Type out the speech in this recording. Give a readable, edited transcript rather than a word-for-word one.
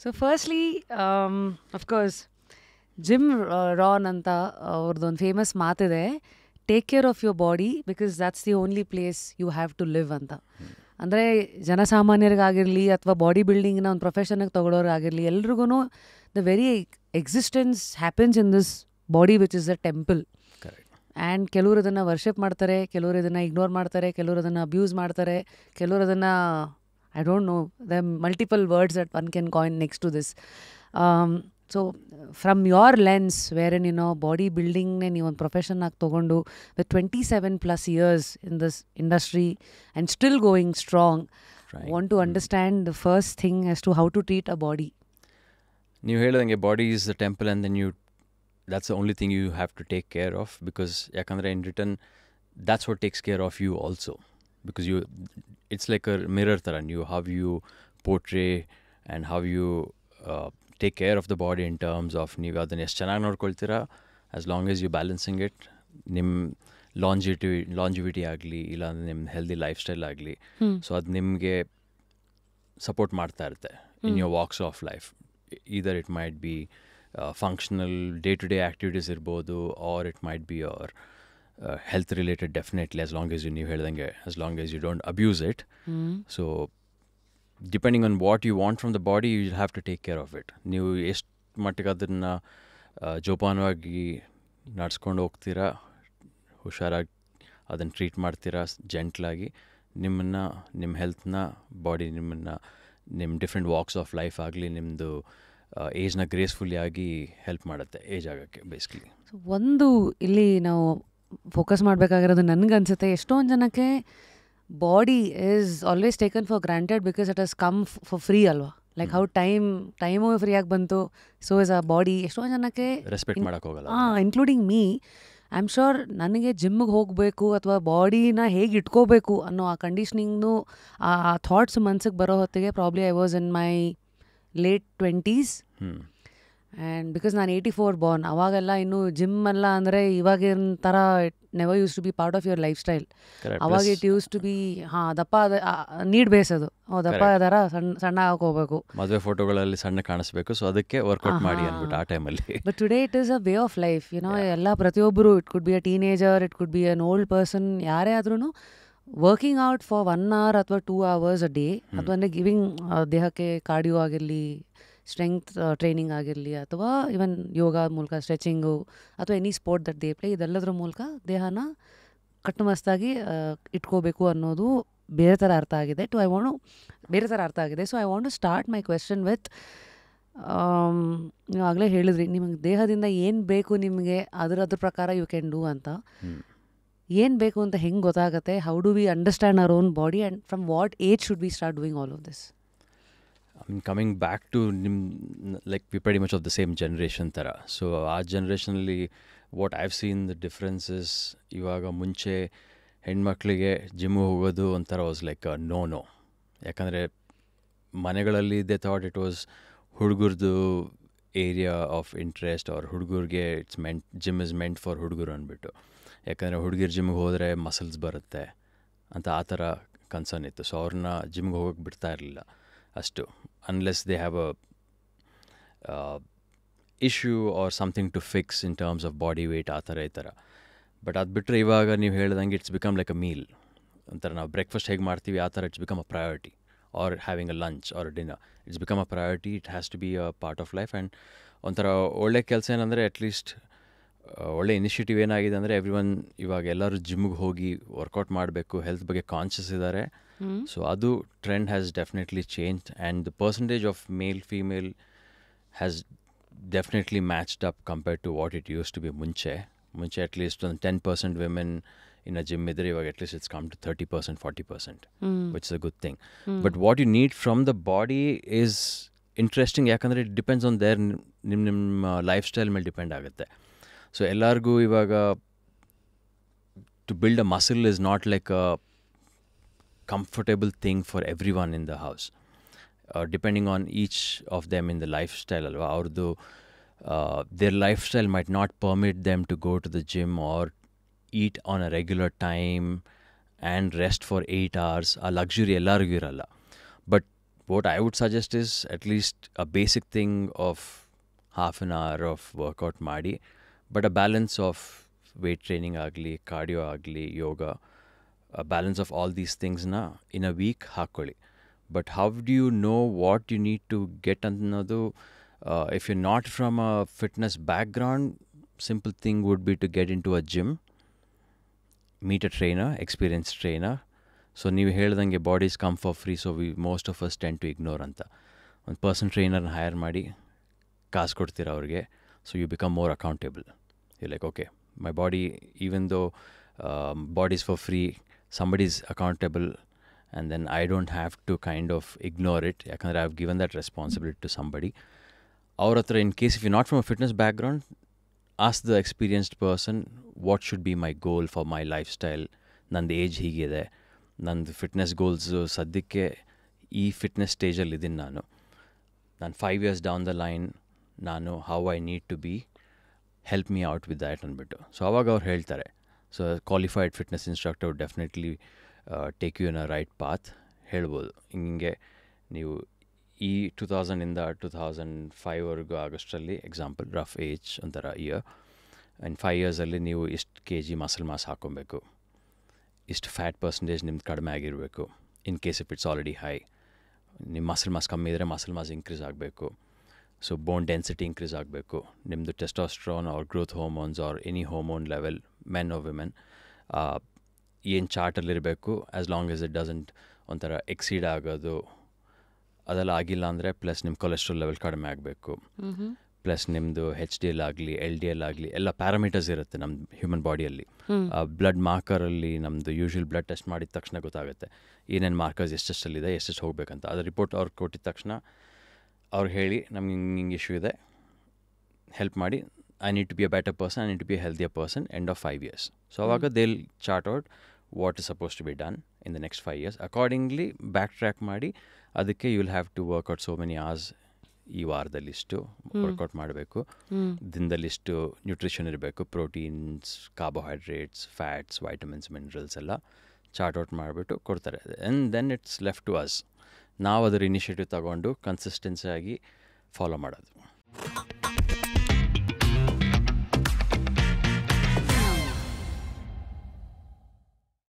So firstly, of course, Jim Rohn ಅಂತ ಅವ್ರದ್ದೊಂದು famous ಮಾತಿದೆ, take care of your body because that's the only place you have to live ಅಂತ. ಅಂದರೆ ಜನಸಾಮಾನ್ಯರಿಗಾಗಿರಲಿ ಅಥವಾ body ಬಿಲ್ಡಿಂಗ್ನ ಒಂದು ಪ್ರೊಫೆಷನ್ಗೆ ತೊಗೊಳೋರಾಗಿರಲಿ, ಎಲ್ರಿಗೂ the very existence happens in this body which is a temple. And ಕೆಲವರು ಅದನ್ನು ವರ್ಷಿಪ್ ಮಾಡ್ತಾರೆ, ಕೆಲವರು ಇದನ್ನು ಇಗ್ನೋರ್ ಮಾಡ್ತಾರೆ, ಕೆಲವರು ಅದನ್ನು ಅಬ್ಯೂಸ್ ಮಾಡ್ತಾರೆ, ಕೆಲವರು ಅದನ್ನು I don't know, there are multiple words that one can coin next to this. So from your lens, wherein, body building ne ನೀವು ಒಂದು ಪ್ರೊಫೆಷನ್ ಆಗಿ ತೊಗೊಂಡು with 27+ years in this industry and still going strong, want to understand the first thing as to how to treat a body. ನೀವು ಹೇಳಿದಂಗೆ body is the temple and then that's the only thing you have to take care of, because ಯಾಕಂದರೆ in return that's what takes care of you also, because it's like a mirror ತರ. how you portray and how you take care of the body in terms of ನೀವು ಅದನ್ನು ಎಷ್ಟು ಚೆನ್ನಾಗಿ ನೋಡ್ಕೊಳ್ತೀರಾ, as long as you balancing it, ನಿಮ್ಮ longevity ಆಗಲಿ ಇಲ್ಲ ನಿಮ್ಮ healthy life style ಆಗಲಿ, ಸೊ ಅದು ನಿಮಗೆ ಸಪೋರ್ಟ್ ಮಾಡ್ತಾ ಇರುತ್ತೆ in your walks of life. Either it might be functional day-to-day activities ಇರ್ಬೋದು, or it might be your health related, definitely, as long as ನೀವು ಹೇಳ್ದಂಗೆ, as long as you don't abuse it. So depending on what you want from the body, you will have to take care of it. ನೀವು ಎಷ್ಟು ಮಟ್ಟಿಗೆ ಅದನ್ನು ಜೋಪಾನವಾಗಿ ನಡ್ಸ್ಕೊಂಡು ಹೋಗ್ತೀರಾ, ಹುಷಾರಾಗಿ ಅದನ್ನು ಟ್ರೀಟ್ ಮಾಡ್ತೀರಾ ಜೆಂಟ್ಲಾಗಿ, ನಿಮ್ಮ ಹೆಲ್ತ್ನ ಬಾಡಿ ನಿಮ್ಮ ಡಿಫ್ರೆಂಟ್ ವಾಕ್ಸ್ ಆಫ್ ಲೈಫ್ ಆಗಲಿ ನಿಮ್ಮದು ಏಜ್ನ ಗ್ರೇಸ್ಫುಲ್ಲಿ ಆಗಿ ಹೆಲ್ಪ್ ಮಾಡುತ್ತೆ ಏಜ್ ಆಗೋಕ್ಕೆ ಬೇಸಿಕಲಿ. ಒಂದು ಇಲ್ಲಿ ನಾವು ಫೋಕಸ್ ಮಾಡಬೇಕಾಗಿರೋದು ನನಗನ್ಸುತ್ತೆ, ಎಷ್ಟೊಂದು ಜನಕ್ಕೆ body is always taken for granted because it has come for free ಅಲ್ವಾ. ಲೈಕ್ ಹೌ ಟೈಮು ಫ್ರೀಯಾಗಿ ಬಂತು, ಸೊ ಇಸ್ ಅ ಬಾಡಿ. ಎಷ್ಟೊಂದು ಜನಕ್ಕೆ ರೆಸ್ಪೆಕ್ಟ್ ಮಾಡೋಕ್ಕೆ ಹೋಗಲ್ಲ, including me. I am sure ನನಗೆ ಜಿಮ್ಮಿಗೆ ಹೋಗಬೇಕು ಅಥವಾ ಬಾಡಿನ ಹೇಗೆ ಇಟ್ಕೋಬೇಕು ಅನ್ನೋ ಆ ಕಂಡೀಷ್ನಿಂಗ್ನು ಆ ಥಾಟ್ಸ್ ಮನ್ಸಿಗೆ ಬರೋ ಹೊತ್ತಿಗೆ probably I was in my late 20s. And because ನಾನು 84 ಬಾರ್ನ್, ಅವಾಗೆಲ್ಲ ಇನ್ನು ಜಿಮ್ ಎಲ್ಲ ಅಂದರೆ ಇವಾಗಿನ ಥರ it never use to be part of your life style. ಅವಾಗ ಇಟ್ ಯೂಸ್ ಟು ಬಿ ದಪ್ಪ ನೀಡ್ ಬೇಸದು, ದಪ್ಪ ಅದರ ಸಣ್ಣ ಹಾಕೋಬೇಕು, ಮದುವೆ ಫೋಟೋಗಳಲ್ಲಿ ಸಣ್ಣ ಕಾಣಿಸ್ಬೇಕು, ಸೊ ಅದಕ್ಕೆ ವರ್ಕೌಟ್ ಮಾಡಿ ಅಂದ್ಬಿಟ್ಟು ಆ ಟೈಮಲ್ಲಿ. But today it is a way of life, ಎಲ್ಲ ಪ್ರತಿಯೊಬ್ಬರು, it could be a teenager, it could be an old person, ಯಾರೇ ಆದ್ರೂ ವರ್ಕಿಂಗ್ ಔಟ್ ಫಾರ್ 1 hour ಅಥವಾ 2 hours a day, ಅಥವಾ ಅಂದರೆ ಗಿವಿಂಗ್ ದೇಹಕ್ಕೆ ಕಾರ್ಡಿಯೋ ಆಗಿರಲಿ, ಸ್ಟ್ರೆಂಗ್ತ್ ಟ್ರೈನಿಂಗ್ ಆಗಿರಲಿ, ಅಥವಾ ಇವನ್ ಯೋಗ ಮೂಲಕ ಸ್ಟ್ರೆಚಿಂಗು, ಅಥವಾ any sport that they play, ಇದೆಲ್ಲದರ ಮೂಲಕ ದೇಹನ ಕಟ್ಟುಮಸ್ತಾಗಿ ಇಟ್ಕೋಬೇಕು ಅನ್ನೋದು ಬೇರೆ ಥರ ಅರ್ಥ ಆಗಿದೆ. So I want to start my question with, ನೀವು ಆಗಲೇ ಹೇಳಿದ್ರಿ ನಿಮಗೆ ದೇಹದಿಂದ ಏನು ಬೇಕು ನಿಮಗೆ ಅದ್ರ ಪ್ರಕಾರ ಯು ಕ್ಯಾನ್ ಡೂ ಅಂತ. ಏನು ಬೇಕು ಅಂತ ಹೆಂಗೆ ಗೊತ್ತಾಗುತ್ತೆ? How do we understand our own body and from what age should we start doing all of this? I mean, coming back to like we're pretty much of the same generation ಥರ. So ಆ ಜನ್ರೇಷನಲ್ಲಿ what I've seen the difference is, ಇವಾಗ ಮುಂಚೆ ಹೆಣ್ಮಕ್ಳಿಗೆ ಜಿಮ್ಗೆ ಹೋಗೋದು ಒಂಥರ was like no. ಯಾಕಂದರೆ ಮನೆಗಳಲ್ಲಿ ದೇ ಥಾಟ್ ಇಟ್ ವಾಸ್ ಹುಡುಗರದು ಏರಿಯಾ ಆಫ್ ಇಂಟ್ರೆಸ್ಟ್, ಅವ್ರ ಹುಡುಗರಿಗೆ ಜಿಮ್ ಇಸ್ ಮೆಂಟ್ ಫಾರ್ ಹುಡುಗರು ಅಂದ್ಬಿಟ್ಟು. ಯಾಕಂದರೆ ಹುಡುಗಿರು ಜಿಮ್ಗೆ ಹೋದರೆ ಮಸಲ್ಸ್ ಬರುತ್ತೆ ಅಂತ ಆ ಥರ ಕನ್ಸರ್ನ್ ಇತ್ತು. ಸೊ ಅವ್ರನ್ನ ಜಿಮ್ಗೆ ಹೋಗೋಕ್ಕೆ ಬಿಡ್ತಾ ಇರಲಿಲ್ಲ ಅಷ್ಟು, unless they have a issue or something to fix in terms of body weight ಆ ಥರ ಈ ಥರ. ಬಟ್ ಅದು ಬಿಟ್ಟರೆ ಇವಾಗ ನೀವು ಹೇಳ್ದಂಗೆ it's become like a meal. ಒಂಥರ ನಾವು ಬ್ರೇಕ್ಫಾಸ್ಟ್ ಹೇಗೆ ಮಾಡ್ತೀವಿ ಆ ಥರ it's become a priority, or having a lunch or dinner, it's become a priority. It has to be a part of life. And ಒಂಥರ ಒಳ್ಳೆ ಕೆಲಸ ಏನಂದರೆ, ಅಟ್ಲೀಸ್ಟ್ ಒಳ್ಳೆ ಇನಿಷಿಯೇಟಿವ್ ಏನಾಗಿದೆ ಅಂದರೆ, ಇವಾಗ ಎಲ್ಲರೂ ಜಿಮ್ಗೆ ಹೋಗಿ ವರ್ಕೌಟ್ ಮಾಡಬೇಕು, ಹೆಲ್ತ್ ಬಗ್ಗೆ ಕಾನ್ಷಿಯಸ್ ಇದ್ದಾರೆ. ಸೊ ಅದು trend has definitely changed, and the percentage of male female has definitely matched up compared to what it use to be. ಮುಂಚೆ ಅಟ್ಲೀಸ್ಟ್ ಒಂದು 10% ವಿಮೆನ್ ಇನ್ ಅ ಜಿಮ್ ಇದ್ದರೆ, ಇವಾಗ at least it's come to 30%, 40%, which is a good thing. But what you need from the body is interesting, ಯಾಕಂದರೆ it depends on their ನಿಮ್ಮ life style ಮೇಲೆ depend ಆಗುತ್ತೆ. So ಎಲ್ಲರಿಗೂ ಇವಾಗ to build a muscle is not like a comfortable thing for everyone in the house, depending on each of them in the lifestyle alva. Aurdu their lifestyle might not permit them to go to the gym or eat on a regular time and rest for 8 hours. A luxury ellargu iralla. But what I would suggest is at least a basic thing of half an hour of workout ಮಾಡಿ, but a balance of weight training ಆಗಲಿ, cardio ಆಗಲಿ, yoga, a balance of all these things na in a week ಹಾಕೊಳ್ಳಿ. But how do you know what you need to get ಅನ್ನೋದು, if you're not from a fitness background, simple thing would be to get into a gym, meet a trainer, experienced trainer. So ನೀವು ಹೇಳ್ದಂಗೆ bodies come for free, so most of us tend to ignore ಅಂತ. ಒಂದು person ಟ್ರೈನರ್ನ hire ಮಾಡಿ ಕಾಸು ಕೊಡ್ತೀರ ಅವ್ರಿಗೆ, so you become more accountable. You like okay, my body, even though bodies for free, somebody is accountable, and then I don't have to kind of ignore it, ಯಾಕಂದರೆ I have given that responsibility to somebody. ಅವ್ರ ಹತ್ರ, in case if you're not from a fitness background, ask the experienced person, what should be my goal for my lifestyle, ನಂದು age ಹೀಗಿದೆ, ನಂದು fitness goals ಸದ್ಯಕ್ಕೆ ಈ fitness ಸ್ಟೇಜಲ್ಲಿ ಇದ್ದೀನಿ, ನಾನು 5 years ಡೌನ್ ದ ಲೈನ್ ನಾನು how I need to be, help me out with that ಅಂದ್ಬಿಟ್ಟು. ಸೊ ಅವಾಗ ಅವ್ರು ಹೇಳ್ತಾರೆ. So qualified fitness instructor would definitely take you in a right path. ಹೇಳ್ಬೋದು ಹಿಂಗೆ ನೀವು ಈ 2000ಇಂದ 2005ವರೆಗೂ ಆಗಸ್ಟಲ್ಲಿ ಎಕ್ಸಾಂಪಲ್ ರಫ್ ಏಜ್ ಒಂಥರ ಇಯರ್, ಆ್ಯಂಡ್ 5 yearsಲ್ಲಿ ನೀವು ಇಷ್ಟು kg ಮಸಲ್ ಮಾಸ್ ಹಾಕ್ಕೊಬೇಕು, ಇಷ್ಟು ಫ್ಯಾಟ್ ಪರ್ಸೆಂಟೇಜ್ ನಿಮ್ದು ಕಡಿಮೆ ಆಗಿರಬೇಕು. In case if it's already high, ನಿಮ್ಮ ಮಸಲ್ ಮಾಸ್ ಕಮ್ಮಿ ಇದ್ದರೆ ಮಸಲ್ ಮಾಸ್ ಇನ್ಕ್ರೀಸ್ ಆಗಬೇಕು. ಸೊ ಬೋನ್ ಡೆನ್ಸಿಟಿ ಇನ್ಕ್ರೀಸ್ ಆಗಬೇಕು. ನಿಮ್ಮದು testosterone or growth hormones or any hormone level, men or women, ಏನು ಚಾರ್ಟಲ್ಲಿರಬೇಕು. As long as it doesn't ಒಂಥರ exceed ಆಗೋದು ಅದೆಲ್ಲ ಆಗಿಲ್ಲ ಅಂದರೆ, ಪ್ಲಸ್ ನಿಮ್ಮ ಕೊಲೆಸ್ಟ್ರಾಲ್ ಲೆವೆಲ್ ಕಡಿಮೆ ಆಗಬೇಕು, ಪ್ಲಸ್ ನಿಮ್ಮದು HDL ಆಗಲಿ LDL ಆಗಲಿ ಎಲ್ಲ ಪ್ಯಾರಾಮೀಟರ್ಸ್ ಇರುತ್ತೆ ನಮ್ಮ ಹ್ಯೂಮನ್ ಬಾಡಿಯಲ್ಲಿ. ಬ್ಲಡ್ ಮಾರ್ಕರಲ್ಲಿ ನಮ್ಮದು ಯೂಶ್ವಲ್ ಬ್ಲಡ್ ಟೆಸ್ಟ್ ಮಾಡಿದ ತಕ್ಷಣ ಗೊತ್ತಾಗುತ್ತೆ ಏನೇನು ಮಾರ್ಕರ್ಸ್ ಎಷ್ಟೆಷ್ಟಲ್ಲಿದೆ, ಎಷ್ಟೆಷ್ಟು ಹೋಗ್ಬೇಕಂತ. ಅದು ರಿಪೋರ್ಟ್ ಅವ್ರಿಗೆ ಕೊಟ್ಟಿದ ತಕ್ಷಣ ಅವ್ರಿಗೆ ಹೇಳಿ, ನಮ್ಗೆ ಹಿಂಗೆ ಇಶ್ಯೂ ಇದೆ, ಹೆಲ್ಪ್ ಮಾಡಿ, I need to be a better person, I need to be a healthier person end of 5 years. So ಅವಾಗ they'll chart out what is suppose to be done in the next 5 years. Accordingly back track ಮಾಡಿ, ಅದಕ್ಕೆ you will have to workout so many hours. ಈ ವಾರದಲ್ಲಿಷ್ಟು workout ಮಾಡಬೇಕು, ದಿನದಲ್ಲಿಷ್ಟು nutrition ಇರಬೇಕು, proteins, carbohydrates, fats, vitamins, minerals ಎಲ್ಲ chart out ಮಾಡಿಬಿಟ್ಟು ಕೊಡ್ತಾರೆ. And then it's left to us. ನಾವು ಅದರ ಇನಿಷಿಯೇಟಿವ್ ತಗೊಂಡು ಕನ್ಸಿಸ್ಟೆನ್ಸಿ ಆಗಿ ಫಾಲೋ ಮಾಡೋದು.